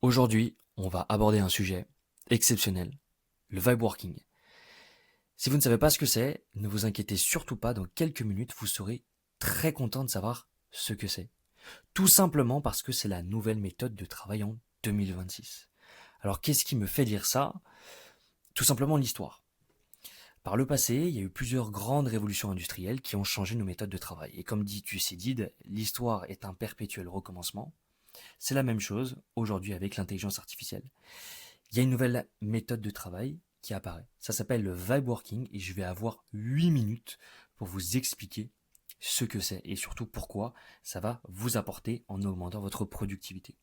Aujourd'hui, on va aborder un sujet exceptionnel, le vibe working. Si vous ne savez pas ce que c'est, ne vous inquiétez surtout pas, dans quelques minutes, vous serez très content de savoir ce que c'est. Tout simplement parce que c'est la nouvelle méthode de travail en 2026. Alors qu'est-ce qui me fait dire ça? Tout simplement l'histoire. Par le passé, il y a eu plusieurs grandes révolutions industrielles qui ont changé nos méthodes de travail. Et comme dit Thucydide, l'histoire est un perpétuel recommencement. C'est la même chose aujourd'hui avec l'intelligence artificielle. Il y a une nouvelle méthode de travail qui apparaît. Ça s'appelle le vibe working et je vais avoir 8 minutes pour vous expliquer ce que c'est et surtout pourquoi ça va vous apporter en augmentant votre productivité.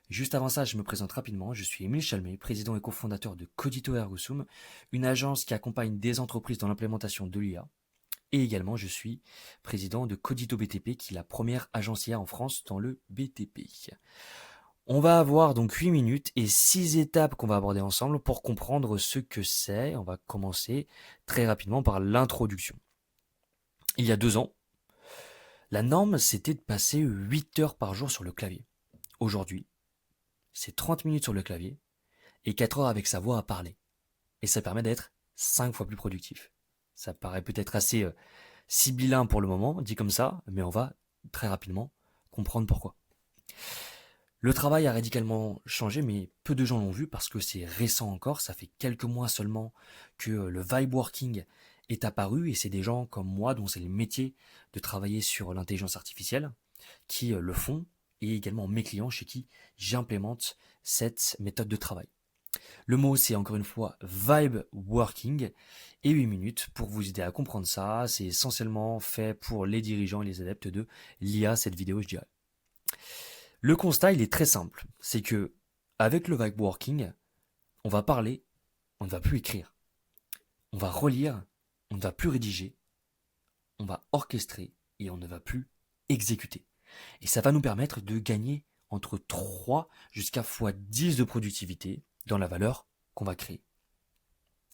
Juste avant ça, je me présente rapidement. Je suis Émile Chalmé, président et cofondateur de Codito Ergo Sum, une agence qui accompagne des entreprises dans l'implémentation de l'IA. Et également, je suis président de Codito BTP, qui est la première agence IA en France dans le BTP. On va avoir donc 8 minutes et 6 étapes qu'on va aborder ensemble pour comprendre ce que c'est. On va commencer très rapidement par l'introduction. Il y a 2 ans, la norme c'était de passer 8 heures par jour sur le clavier. Aujourd'hui, c'est 30 minutes sur le clavier et 4 heures avec sa voix à parler. Et ça permet d'être 5 fois plus productif. Ça paraît peut-être assez sibyllin pour le moment, dit comme ça, mais on va très rapidement comprendre pourquoi. Le travail a radicalement changé, mais peu de gens l'ont vu parce que c'est récent encore. Ça fait quelques mois seulement que le vibe working est apparu et c'est des gens comme moi dont c'est le métier de travailler sur l'intelligence artificielle qui le font et également mes clients chez qui j'implémente cette méthode de travail. Le mot c'est encore une fois vibe working et 8 minutes pour vous aider à comprendre ça. C'est essentiellement fait pour les dirigeants et les adeptes de l'IA, cette vidéo je dirais. Le constat, il est très simple. C'est que, avec le vibe working, on va parler, on ne va plus écrire. On va relire, on ne va plus rédiger. On va orchestrer et on ne va plus exécuter. Et ça va nous permettre de gagner entre 3 jusqu'à x10 de productivité dans la valeur qu'on va créer.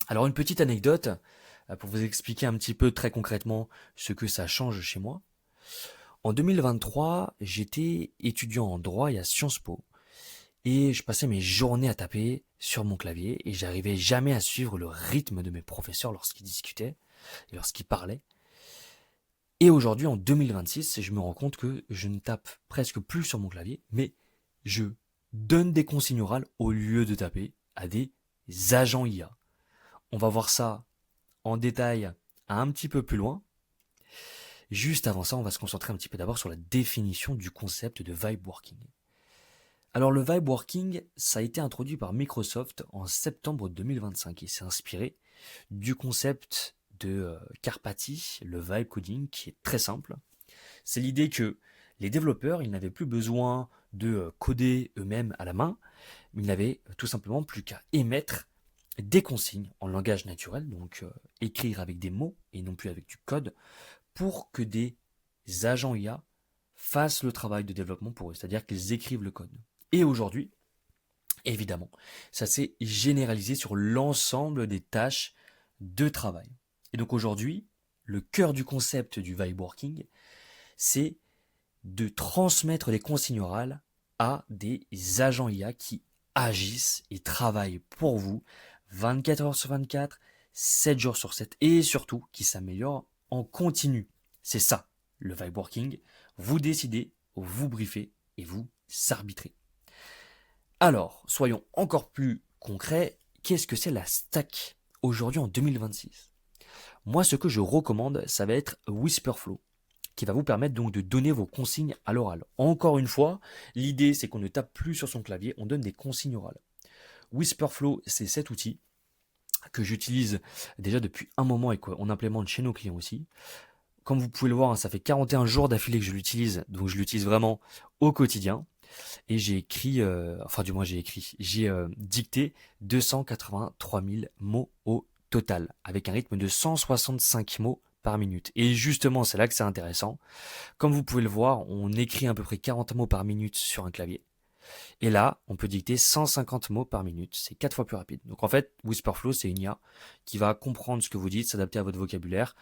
Alors une petite anecdote pour vous expliquer un petit peu très concrètement ce que ça change chez moi. En 2023, j'étais étudiant en droit et à Sciences Po. Et je passais mes journées à taper sur mon clavier et j'arrivais jamais à suivre le rythme de mes professeurs lorsqu'ils discutaient et lorsqu'ils parlaient. Et aujourd'hui, en 2026, je me rends compte que je ne tape presque plus sur mon clavier, mais je donne des consignes orales au lieu de taper à des agents IA. On va voir ça en détail un petit peu plus loin. Juste avant ça, on va se concentrer un petit peu d'abord sur la définition du concept de vibe working. Alors le vibe working, ça a été introduit par Microsoft en septembre 2025 et c'est inspiré du concept de Karpathy, le vibe coding, qui est très simple. C'est l'idée que les développeurs, ils n'avaient plus besoin de coder eux-mêmes à la main, mais ils n'avaient tout simplement plus qu'à émettre des consignes en langage naturel, donc écrire avec des mots et non plus avec du code, pour que des agents IA fassent le travail de développement pour eux, c'est-à-dire qu'ils écrivent le code. Et aujourd'hui, évidemment, ça s'est généralisé sur l'ensemble des tâches de travail. Et donc aujourd'hui, le cœur du concept du vibe working, c'est de transmettre les consignes orales à des agents IA qui agissent et travaillent pour vous 24 heures sur 24, 7 jours sur 7 et surtout qui s'améliorent en continu. C'est ça, le vibe working. Vous décidez, vous briefez et vous arbitrez. Alors, soyons encore plus concrets, qu'est-ce que c'est la stack aujourd'hui en 2026? Moi, ce que je recommande, ça va être Whisperflow, qui va vous permettre donc de donner vos consignes à l'oral. Encore une fois, l'idée c'est qu'on ne tape plus sur son clavier, on donne des consignes orales. Whisperflow, c'est cet outil que j'utilise déjà depuis un moment et qu'on implémente chez nos clients aussi. Comme vous pouvez le voir, ça fait 41 jours d'affilée que je l'utilise, donc je l'utilise vraiment au quotidien. Et j'ai écrit, j'ai dicté 283 000 mots au total, avec un rythme de 165 mots par minute. Et justement, c'est là que c'est intéressant. Comme vous pouvez le voir, on écrit à peu près 40 mots par minute sur un clavier. Et là, on peut dicter 150 mots par minute. C'est 4 fois plus rapide. Donc en fait, Whisperflow, c'est une IA qui va comprendre ce que vous dites, s'adapter à votre vocabulaire,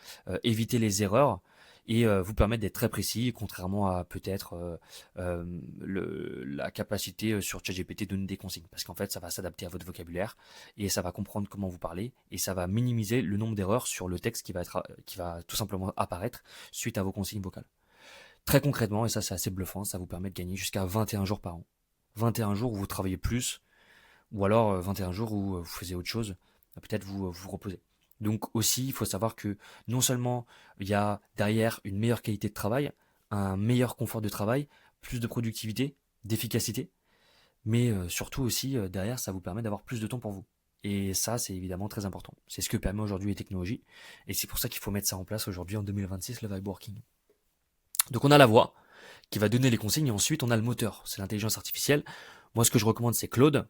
éviter les erreurs et vous permettre d'être très précis, contrairement à peut-être la capacité sur ChatGPT de donner des consignes, parce qu'en fait ça va s'adapter à votre vocabulaire et ça va comprendre comment vous parlez et ça va minimiser le nombre d'erreurs sur le texte qui va tout simplement apparaître suite à vos consignes vocales. Très concrètement, et ça c'est assez bluffant, ça vous permet de gagner jusqu'à 21 jours par an. 21 jours où vous travaillez plus, ou alors 21 jours où vous faisiez autre chose, peut-être vous reposez. Donc aussi, il faut savoir que non seulement il y a derrière une meilleure qualité de travail, un meilleur confort de travail, plus de productivité, d'efficacité, mais surtout aussi derrière, ça vous permet d'avoir plus de temps pour vous. Et ça, c'est évidemment très important. C'est ce que permet aujourd'hui les technologies, et c'est pour ça qu'il faut mettre ça en place aujourd'hui en 2026, le vibe working. Donc on a la voix qui va donner les consignes, et ensuite on a le moteur, c'est l'intelligence artificielle. Moi, ce que je recommande, c'est Claude.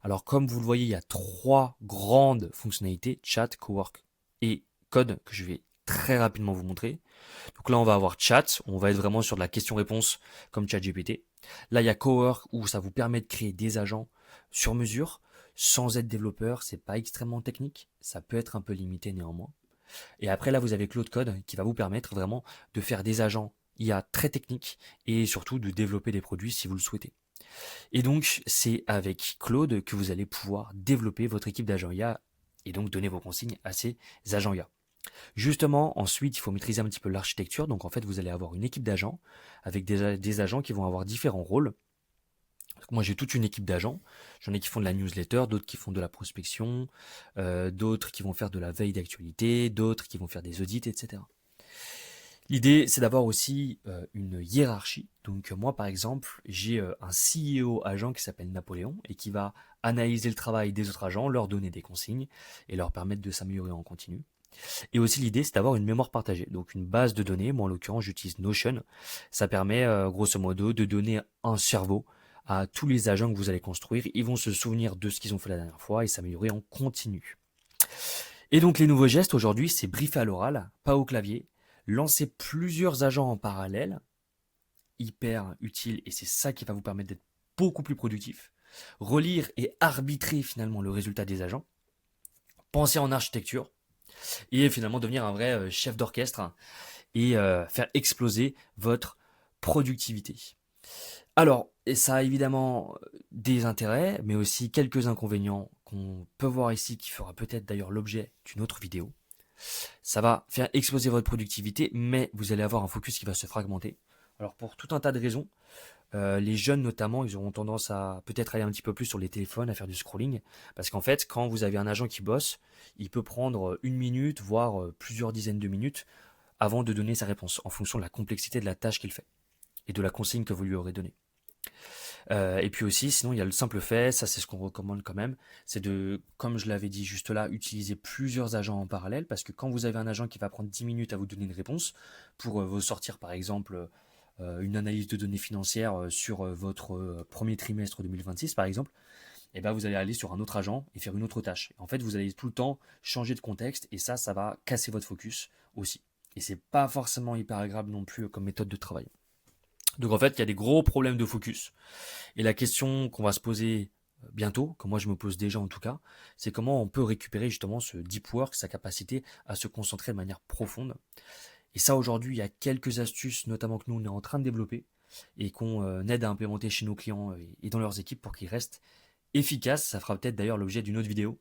Alors comme vous le voyez, il y a 3 grandes fonctionnalités, chat, cowork et code, que je vais très rapidement vous montrer. Donc là, on va avoir chat, on va être vraiment sur de la question-réponse comme ChatGPT. Là, il y a cowork où ça vous permet de créer des agents sur mesure, sans être développeur, c'est pas extrêmement technique, ça peut être un peu limité néanmoins. Et après là, vous avez Claude Code qui va vous permettre vraiment de faire des agents IA très techniques et surtout de développer des produits si vous le souhaitez. Et donc, c'est avec Claude que vous allez pouvoir développer votre équipe d'agents IA et donc donner vos consignes à ces agents IA. Justement, ensuite, il faut maîtriser un petit peu l'architecture. Donc, en fait, vous allez avoir une équipe d'agents avec des agents qui vont avoir différents rôles. Donc, moi, j'ai toute une équipe d'agents. J'en ai qui font de la newsletter, d'autres qui font de la prospection, d'autres qui vont faire de la veille d'actualité, d'autres qui vont faire des audits, etc. L'idée, c'est d'avoir aussi une hiérarchie. Donc moi, par exemple, j'ai un CEO agent qui s'appelle Napoléon et qui va analyser le travail des autres agents, leur donner des consignes et leur permettre de s'améliorer en continu. Et aussi l'idée, c'est d'avoir une mémoire partagée, donc une base de données. Moi, en l'occurrence, j'utilise Notion. Ça permet, grosso modo, de donner un cerveau à tous les agents que vous allez construire. Ils vont se souvenir de ce qu'ils ont fait la dernière fois et s'améliorer en continu. Et donc les nouveaux gestes aujourd'hui, c'est briefer à l'oral, pas au clavier, lancer plusieurs agents en parallèle, hyper utile, et c'est ça qui va vous permettre d'être beaucoup plus productif. Relire et arbitrer finalement le résultat des agents, penser en architecture, et finalement devenir un vrai chef d'orchestre et faire exploser votre productivité. Alors, et ça a évidemment des intérêts, mais aussi quelques inconvénients qu'on peut voir ici, qui fera peut-être d'ailleurs l'objet d'une autre vidéo. Ça va faire exploser votre productivité, mais vous allez avoir un focus qui va se fragmenter. Alors pour tout un tas de raisons, les jeunes notamment, ils auront tendance à peut-être aller un petit peu plus sur les téléphones, à faire du scrolling, parce qu'en fait, quand vous avez un agent qui bosse, il peut prendre une minute, voire plusieurs dizaines de minutes, avant de donner sa réponse, en fonction de la complexité de la tâche qu'il fait, et de la consigne que vous lui aurez donnée. Et puis aussi, sinon, il y a le simple fait, ça c'est ce qu'on recommande quand même, c'est de, comme je l'avais dit juste là, utiliser plusieurs agents en parallèle, parce que quand vous avez un agent qui va prendre 10 minutes à vous donner une réponse, pour vous sortir par exemple une analyse de données financières sur votre premier trimestre 2026 par exemple, et ben vous allez aller sur un autre agent et faire une autre tâche. En fait, vous allez tout le temps changer de contexte, et ça va casser votre focus aussi. Et c'est pas forcément hyper agréable non plus comme méthode de travail. Donc en fait, il y a des gros problèmes de focus. Et la question qu'on va se poser bientôt, que moi je me pose déjà en tout cas, c'est comment on peut récupérer justement ce deep work, sa capacité à se concentrer de manière profonde. Et ça aujourd'hui, il y a quelques astuces, notamment que nous on est en train de développer et qu'on aide à implémenter chez nos clients et dans leurs équipes pour qu'ils restent efficaces. Ça fera peut-être d'ailleurs l'objet d'une autre vidéo.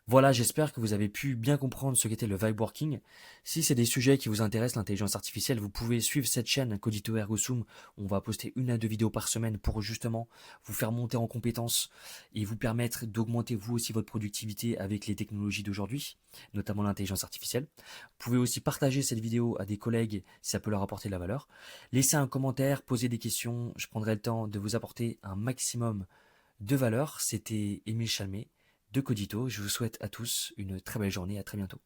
Voilà, j'espère que vous avez pu bien comprendre ce qu'était le vibe working. Si c'est des sujets qui vous intéressent, l'intelligence artificielle, vous pouvez suivre cette chaîne Codito Ergo Sum. On va poster 1 à 2 vidéos par semaine pour justement vous faire monter en compétences et vous permettre d'augmenter vous aussi votre productivité avec les technologies d'aujourd'hui, notamment l'intelligence artificielle. Vous pouvez aussi partager cette vidéo à des collègues si ça peut leur apporter de la valeur. Laissez un commentaire, posez des questions, je prendrai le temps de vous apporter un maximum de valeur. C'était Émile Chalmé de Codito. Je vous souhaite à tous une très belle journée. À très bientôt.